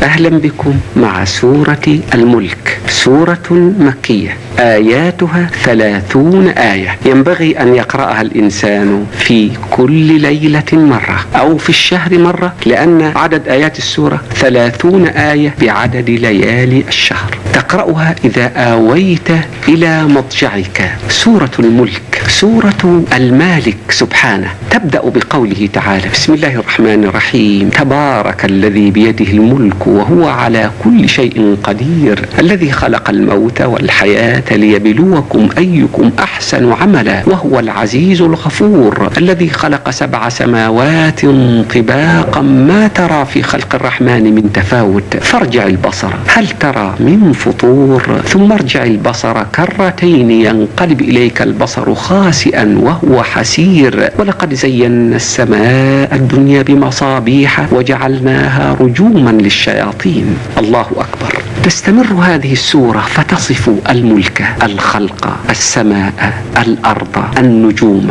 أهلا بكم مع سورة الملك، سورة مكية آياتها 30 آية، ينبغي أن يقرأها الإنسان في كل ليلة مرة أو في الشهر مرة، لأن عدد آيات السورة 30 آية بعدد ليالي الشهر. تقرأها إذا آويت إلى مضجعك. سورة الملك سورة المالك سبحانه، تبدأ بقوله تعالى: بسم الله الرحمن الرحيم، تبارك الذي بيده الملك وهو على كل شيء قدير، الذي خلق الموت والحياة ليبلوكم أيكم أحسن عملا، وهو العزيز الغفور، الذي خلق 7 سماوات طباقا ما ترى في خلق الرحمن من تفاوت، فارجع البصر هل ترى من فطور، ثم ارجع البصر كرتين ينقلب إليك البصر خاسئا وهو حسير، ولقد زينا السماء الدنيا بمصابيح وجعلناها رجوما للشياطين. الله أكبر. تستمر هذه السورة فتصف الملك، الخلق، السماء، الأرض، النجوم،